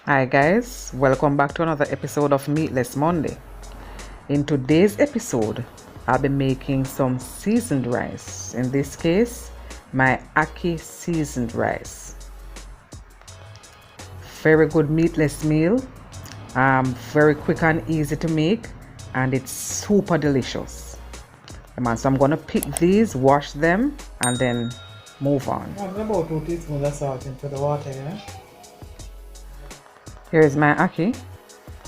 Hi guys, welcome back to another episode of Meatless Monday. In today's episode, I'll be making some seasoned rice. In this case, my Ackee Seasoned Rice. Very good meatless meal, very quick and easy to make, and it's super delicious. So I'm gonna pick these, wash them, and then move on. I'm about 2 teaspoons of salt into the water, yeah? Here is my ackee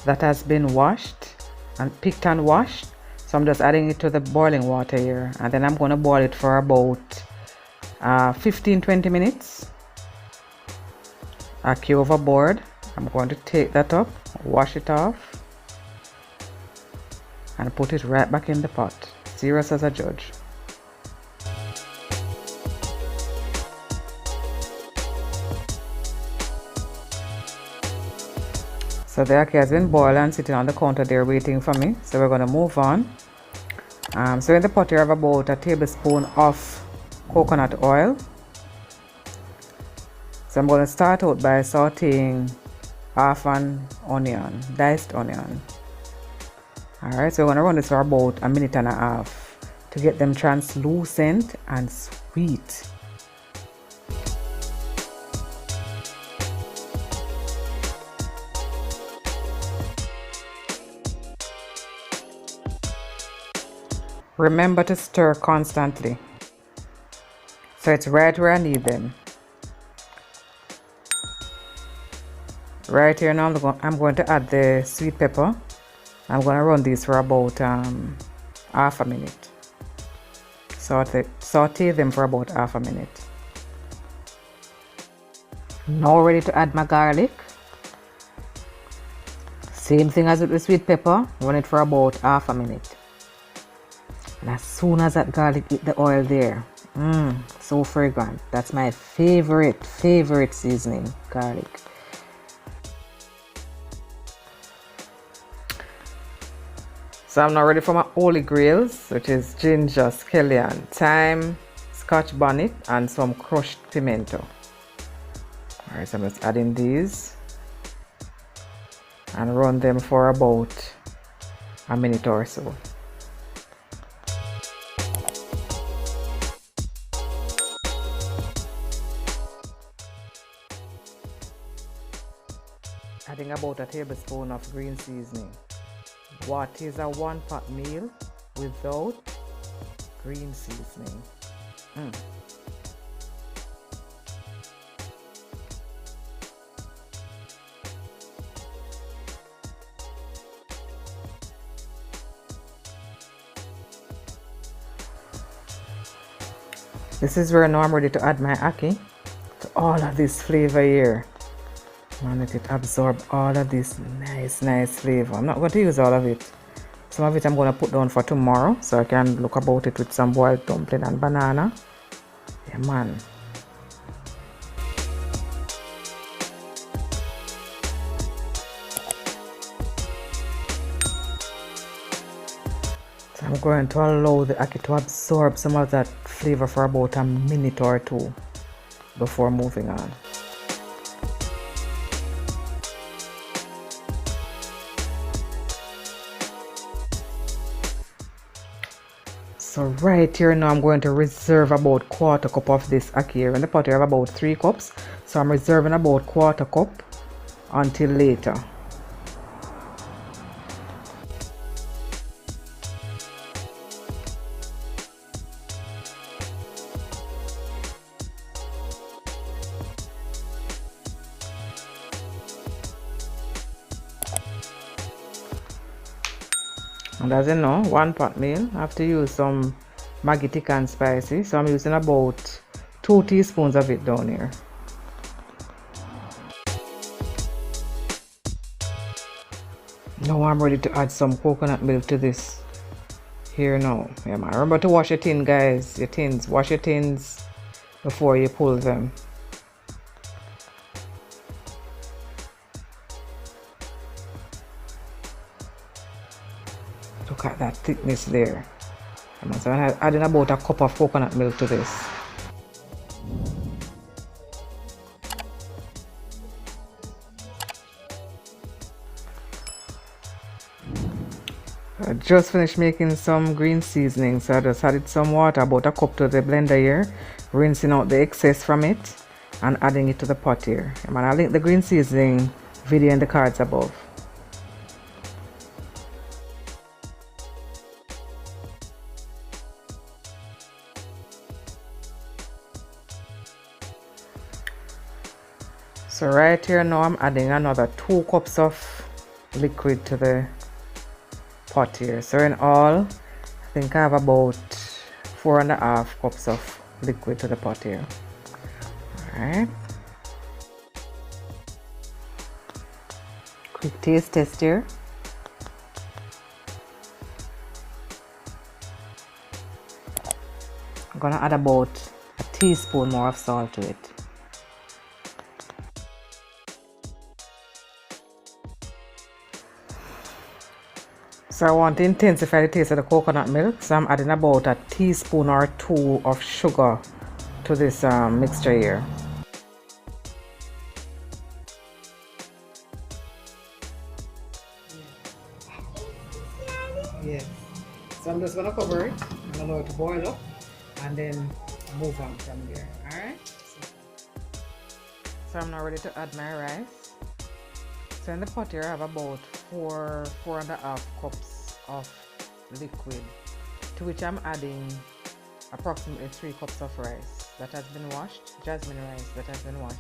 that has been washed and picked and washed. So I'm just adding it to the boiling water here, and then I'm going to boil it for about 15-20 minutes. Ackee overboard. I'm going to take that up, wash it off, and put it right back in the pot. Serious as a judge. So the ackee has been boiled and sitting on the counter there waiting for me. So we're going to move on. So in the pot here I have about a tablespoon of coconut oil. So I'm going to start out by sauteing half an onion, diced onion. Alright, so we're going to run this for about a minute and a half to get them translucent and sweet. Remember to stir constantly, so it's right where I need them. Right here now I'm going to add the sweet pepper. I'm going to run these for about half a minute. Saute them for about half a minute. Now ready to add my garlic. Same thing as with the sweet pepper, run it for about half a minute. And as soon as that garlic hit the oil there, so fragrant. That's my favorite seasoning, garlic. So I'm now ready for my holy grails, which is ginger, scallion, thyme, scotch bonnet, and some crushed pimento. Alright, so I'm just adding these and run them for about a minute or so. Adding about a tablespoon of green seasoning. What is a one-pot meal without green seasoning? This is where now I'm ready to add my ackee to all of this flavor here. And let it absorb all of this nice flavor. I'm not going to use all of it. Some of it I'm going to put down for tomorrow, so I can look about it with some boiled dumpling and banana. Yeah, man. So I'm going to allow the ackee to absorb some of that flavor for about a minute or two before moving on. So right here now I'm going to reserve about quarter cup of this ackee here. In the pot here I have about 3 cups. So I'm reserving about quarter cup until later. And as you know, one pot meal, I have to use some maggi thick and spicy. So I'm using about 2 teaspoons of it down here. Now I'm ready to add some coconut milk to this here now. Yeah, man. Remember to wash your tin, guys. Your tins. Wash your tins before you pull them. Look at that thickness there. So I'm adding about a cup of coconut milk to this. I just finished making some green seasoning, so I just added some water, about a cup, to the blender here, rinsing out the excess from it and adding it to the pot here. Man, I'll link the green seasoning video in the cards above. So right here now I'm adding another 2 cups of liquid to the pot here. So in all, I think I have about 4.5 cups of liquid to the pot here. Alright. Quick taste test here. I'm gonna add about a teaspoon more of salt to it. So I want to intensify the taste of the coconut milk, so I'm adding about a teaspoon or 2 of sugar to this mixture here. Yes. So I'm just gonna cover it and allow it to boil up and then move on from there. Alright? So I'm now ready to add my rice. So in the pot here I have about 4.5 cups of liquid, to which I'm adding approximately 3 cups of rice that has been washed, jasmine rice that has been washed.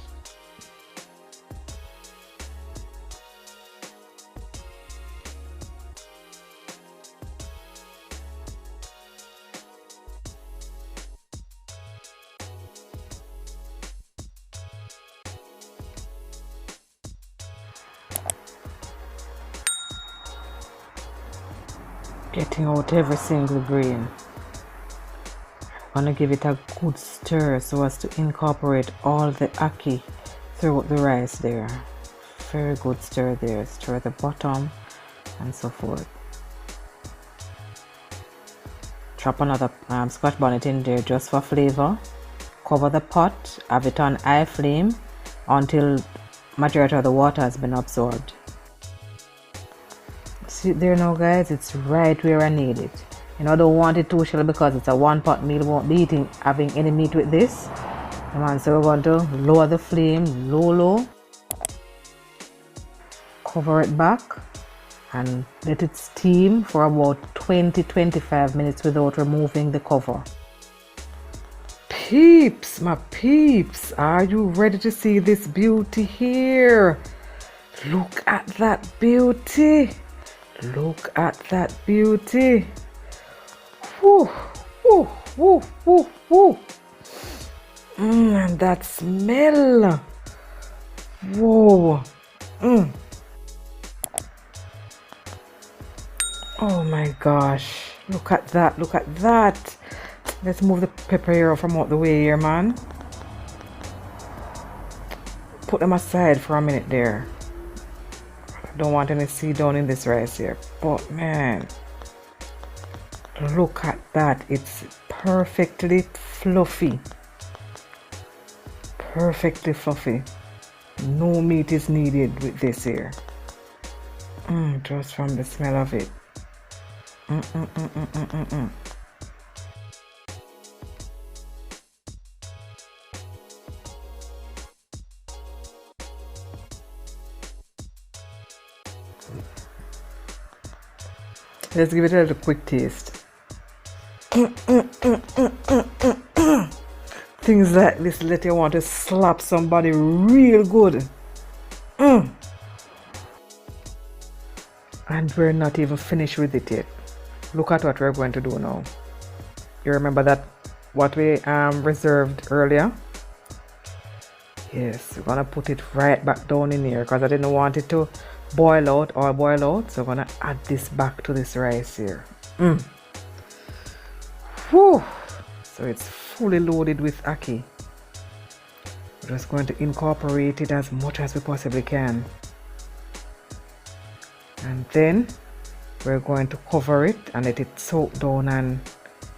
Getting out every single grain. I'm gonna give it a good stir so as to incorporate all the ackee throughout the rice there. Very good stir there. Stir the bottom and so forth. Drop another scotch bonnet in there just for flavor. Cover the pot, have it on high flame until majority of the water has been absorbed. See there now guys, it's right where I need it. You know, I don't want it too shallow because it's a 1-pot meal. Won't be having any meat with this. Come on, so we're going to lower the flame, low. Cover it back and let it steam for about 20-25 minutes without removing the cover. Peeps, my peeps, are you ready to see this beauty here? Look at that beauty. Look at that beauty. Woo, woo, woo, woo, woo. And that smell. Whoa. Oh my gosh. Look at that. Look at that. Let's move the pepper here from out the way here, man. Put them aside for a minute there. I don't want any seed down in this rice here. But man, look at that. It's perfectly fluffy. Perfectly fluffy. No meat is needed with this here. Just from the smell of it. Let's give it a little quick taste. Things like this let you want to slap somebody real good. And we're not even finished with it yet. Look at what we're going to do now. You remember that what we reserved earlier? Yes, we're gonna put it right back down in here because I didn't want it to boil out, so I'm gonna add this back to this rice here. Whew. So it's fully loaded with ackee. We're just going to incorporate it as much as we possibly can, and then we're going to cover it and let it soak down, and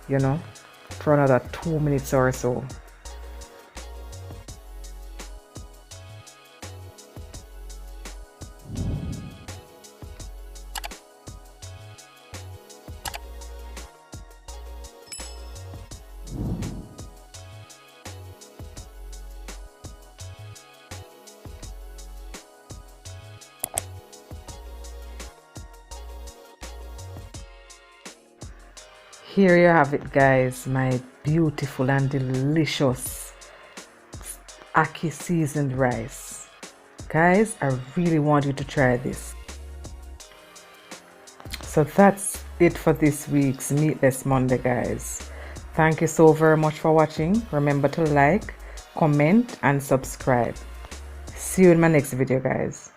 you know, for another 2 minutes or so. here you have it, guys, my beautiful and delicious Ackee seasoned rice. Guys, I really want you to try this. So that's it for this week's Meatless Monday, guys. Thank you so very much for watching. Remember to like, comment and subscribe. See you in my next video, guys.